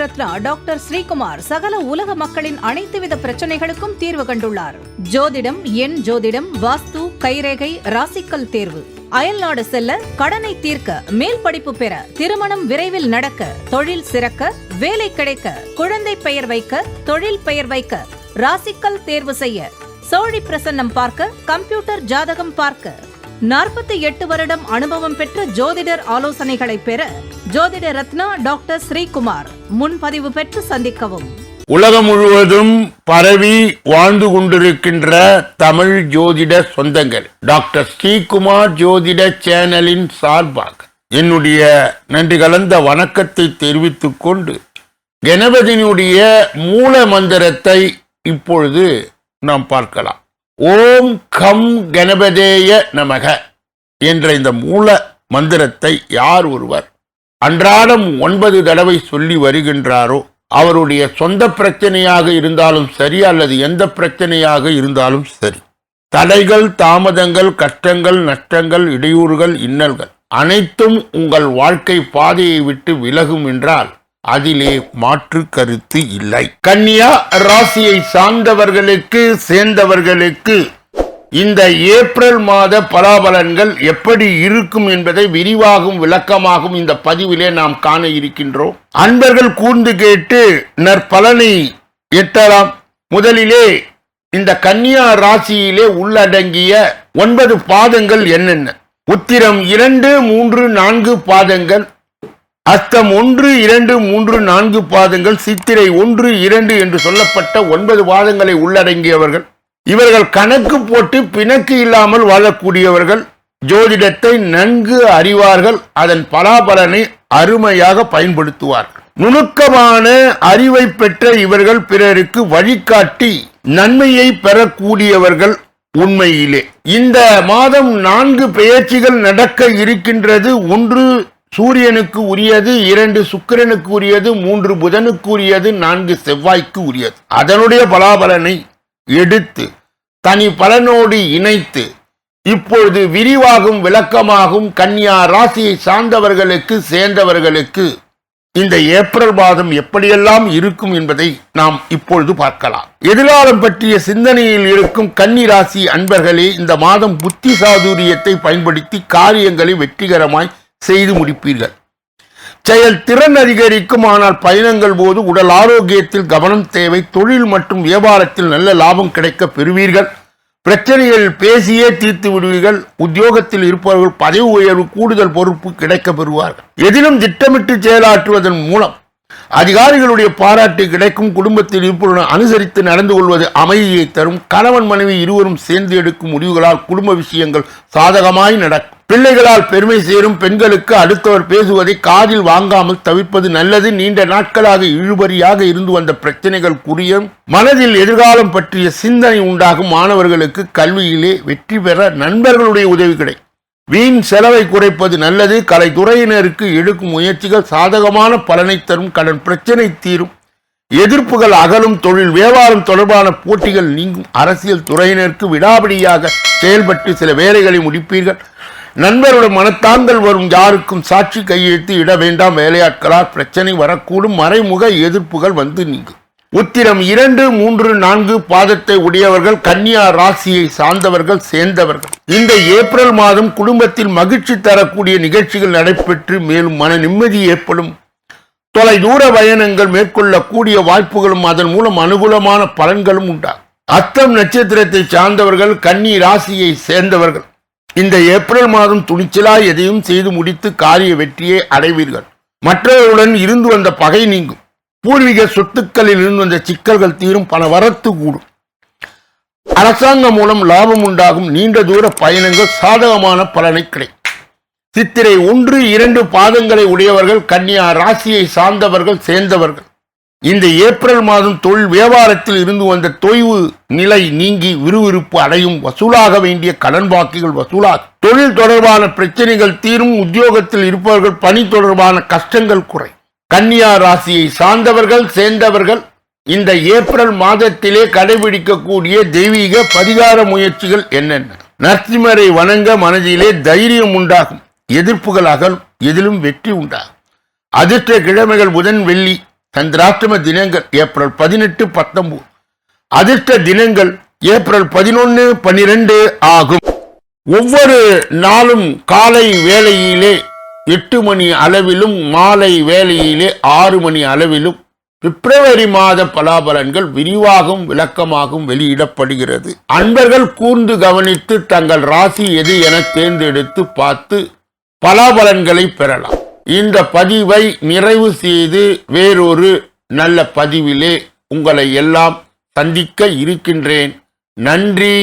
Ratna doctor Sreekumar சகல உலக மக்களின் அனைத்து வித பிரச்சனைகளுக்கும் தீர்வு கண்டுள்ளார். ஜோதிடம், எண் ஜோதிடம், வாஸ்து, கைரேகை, ராசிக்கல் தேர்வு, அயல்நாடு செல்ல, கடனை தீர்க்க, மேல் படிப்பு பெற, திருமணம் விரைவில் நடக்க, தொழில் சிறக்க, வேலை கிடைக்க, குழந்தை பெயர் வைக்க, தொழில் பெயர் வைக்க, ராசிக்கல் தேர்வு செய்ய, சோழி பிரசன்னம் பார்க்க, கம்ப்யூட்டர் ஜாதகம் பார்க்க, 48 வருடம் அனுபவம் பெற்ற ஜோதிடர் ஆலோசனைகளை பெற ஜோதிட ரத்னா டாக்டர் ஸ்ரீகுமார் முன்பதிவு பெற்று சந்திக்கவும். உலகம் முழுவதும் பரவி வாழ்ந்து கொண்டிருக்கின்ற தமிழ் ஜோதிட சொந்தங்கள், டாக்டர் ஸ்ரீகுமார் ஜோதிட சேனலின் சார்பாக என்னுடைய நன்றி கலந்த வணக்கத்தை தெரிவித்துக் கொண்டு கணபதியினுடைய மூல மந்திரத்தை இப்பொழுது நாம் பார்க்கலாம். ஓம் கம் கணபதேய நமக என்ற இந்த மூல மந்திரத்தை யார் ஒருவர் அன்றாடம் 9 தடவை சொல்லி வருகின்றாரோ அவருடைய சொந்த பிரச்சனையாக இருந்தாலும் சரி அல்லது எந்த பிரச்சனையாக இருந்தாலும் சரி, தடைகள், தாமதங்கள், கஷ்டங்கள், நஷ்டங்கள், இடையூறுகள், இன்னல்கள் அனைத்தும் உங்கள் வாழ்க்கை பாதையை விட்டு விலகும் என்றால் அதிலே மாற்று கருத்து இல்லை. கன்னியா ராசியை சார்ந்தவர்களுக்கு சேர்ந்தவர்களுக்கு இந்த ஏப்ரல் மாத பலாபலன்கள் எப்படி இருக்கும் என்பதை விரிவாகவும் விளக்கமாகவும் இந்த பதிவிலே நாம் காண இருக்கின்றோம். அன்பர்கள் கூர்ந்து கேட்டு நற்பலனை எட்டலாம். முதலிலே இந்த கன்னியா ராசியிலே உள்ளடங்கிய 9 பாதங்கள் என்னென்ன? உத்திரம் 2, 3, 4 பாதங்கள், அஸ்தம் 1, 2, 3, 4 பாதங்கள், சித்திரை 1, 2 என்று சொல்லப்பட்ட 9 பாதங்களை உள்ளடங்கியவர்கள். இவர்கள் கணக்கு போட்டு பிணக்கு இல்லாமல் வாழக்கூடியவர்கள், ஜோதிடத்தை நன்கு அறிவார்கள், அதன் பலாபலனை அருமையாக பயன்படுத்துவார்கள். நுணுக்கமான அறிவை பெற்ற இவர்கள் பிறருக்கு வழிகாட்டி நன்மையை பெறக்கூடியவர்கள். உண்மையிலே இந்த மாதம் 4 பெயர்ச்சிகள் நடக்க இருக்கின்றது. 1 சூரியனுக்கு உரியது, 2 சுக்கிரனுக்கு உரியது, 3 புதனுக்கு உரியது, 4 செவ்வாய்க்கு உரியது. அதனுடைய பலாபலனை எடுத்து தனி பலனோடு இணைத்து இப்பொழுது விரிவாகும் விளக்கமாகும் கன்னியா ராசியை சார்ந்தவர்களுக்கு சேர்ந்தவர்களுக்கு இந்த ஏப்ரல் மாதம் எப்படியெல்லாம் இருக்கும் என்பதை நாம் இப்பொழுது பார்க்கலாம். எதிர்காலம் பற்றிய சிந்தனையில் இருக்கும் கன்னி ராசி அன்பர்களே, இந்த மாதம் புத்தி சாதுரியத்தை பயன்படுத்தி காரியங்களை வெற்றிகரமாய் செய்து முடிப்பீர்கள். செயல் திறன் அதிகரிக்கும். ஆனால் பயணங்கள் போது உடல் ஆரோக்கியத்தில் கவனம் தேவை. தொழில் மற்றும் வியாபாரத்தில் நல்ல லாபம் கிடைக்க பெறுவீர்கள். பிரச்சனைகள் பேசியே தீர்த்து விடுவீர்கள். உத்தியோகத்தில் இருப்பவர்கள் பதவி உயர்வு, கூடுதல் பொறுப்பு கிடைக்க பெறுவார்கள். எதிலும் திட்டமிட்டு செயலாற்றுவதன் மூலம் அதிகாரிகளுடைய பாராட்டு கிடைக்கும். குடும்பத்தில் இருப்பவருடன் அனுசரித்து நடந்து கொள்வது அமைதியை தரும். கணவன் மனைவி இருவரும் சேர்ந்து எடுக்கும் முடிவுகளால் குடும்ப விஷயங்கள் சாதகமாய் நடக்கும். பிள்ளைகளால் பெருமை சேரும். பெண்களுக்கு அடுத்தவர் பேசுவதை காதில் வாங்காமல் தவிர்ப்பது நல்லது. நீண்ட நாட்களாக இழுபறியாக இருந்து வந்த பிரச்சனைகள் குறையும். மனதில் எதிர்காலம் பற்றிய சிந்தனை உண்டாகும். மாணவர்களுக்கு கல்வியிலே வெற்றி பெற நண்பர்களுடைய உதவி கிடைக்கும். வீண் செலவை குறைப்பது நல்லது. கலைத்துறையினருக்கு எடுக்கும் முயற்சிகள் சாதகமான பலனை தரும். கடன் பிரச்சனை தீரும். எதிர்ப்புகள் அகலும். தொழில் வியாபாரம் தொடர்பான போட்டிகள் நீங்கும். அரசியல் துறையினருக்கு விடாபிடியாக செயல்பட்டு சில வேலைகளை முடிப்பீர்கள். நண்பருடன் மனத்தாங்கள் வரும். யாருக்கும் சாட்சி கையெழுத்து இட வேண்டாம். வேலையாட்களால் பிரச்சனை வரக்கூடும். மறைமுக எதிர்ப்புகள் வந்து நீங்கும். உத்திரம் 2, 3, 4 பாதத்தை உடையவர்கள், கன்னியா ராசியை சார்ந்தவர்கள், சேர்ந்தவர்கள் இந்த ஏப்ரல் மாதம் குடும்பத்தில் மகிழ்ச்சி தரக்கூடிய நிகழ்ச்சிகள் நடைபெற்று மேலும் மன நிம்மதி ஏற்படும். தொலை தூர பயணங்கள் மேற்கொள்ளக்கூடிய வாய்ப்புகளும் அதன் மூலம் அனுகூலமான பலன்களும் உண்டாகும். அஸ்தம் நட்சத்திரத்தை சார்ந்தவர்கள், கன்னி ராசியை சேர்ந்தவர்கள் இந்த ஏப்ரல் மாதம் துணிச்சலாய் எதையும் செய்து முடித்து காரிய வெற்றியை அடைவீர்கள். மற்றவர்களுடன் இருந்து வந்த பகை நீங்கும். பூர்வீக சொத்துக்களில் இருந்து வந்த சிக்கல்கள் தீரும். பண வரத்து கூடும். அரசாங்கம் மூலம் லாபம் உண்டாகும். நீண்ட தூர பயணங்கள் சாதகமான பலனை கிடைக்கும். சித்திரை 1, 2 பாதங்களை உடையவர்கள், கன்னியா ராசியை சார்ந்தவர்கள், சேர்ந்தவர்கள் இந்த ஏப்ரல் மாதம் தொழில் வியாபாரத்தில் இருந்து வந்த தொய்வு நிலை நீங்கி விறுவிறுப்பு அடையும். வசூலாக வேண்டிய கடன் பாக்கிகள் வசூலாகும். தொழில் தொடர்பான பிரச்சனைகள் தீரும். உத்தியோகத்தில் இருப்பவர்கள் பணி தொடர்பான கஷ்டங்கள் குறை. கன்னியா ராசியை சார்ந்தவர்கள், சேர்ந்தவர்கள் இந்த ஏப்ரல் மாதத்திலே கடைபிடிக்கக்கூடிய தெய்வீக பரிகார முயற்சிகள் என்னென்ன? நரசிம்மரை வணங்க மனதிலே தைரியம் உண்டாகும். எதிர்ப்புகள் அகலும். எதிலும் வெற்றி உண்டாகும். அதிர்ஷ்ட கிழமைகள் புதன், வெள்ளி. சந்திராஷ்டம தினங்கள் ஏப்ரல் 18, 19. அதிர்ஷ்ட தினங்கள் ஏப்ரல் 11, 12 ஆகும். ஒவ்வொரு நாளும் காலை வேளையிலே 8 மணி அளவிலும் மாலை வேளையிலே 6 மணி அளவிலும் பிப்ரவரி மாத பலாபலன்கள் விரிவாகவும் விளக்கமாகவும் வெளியிடப்படுகிறது. அன்பர்கள் கூர்ந்து கவனித்து தங்கள் ராசி எது என தேர்ந்தெடுத்து பார்த்து பலாபலன்களை பெறலாம். இந்த பதிவை நிறைவு செய்து வேறொரு நல்ல பதிவிலே உங்களை எல்லாம் சந்திக்க இருக்கின்றேன். நன்றி,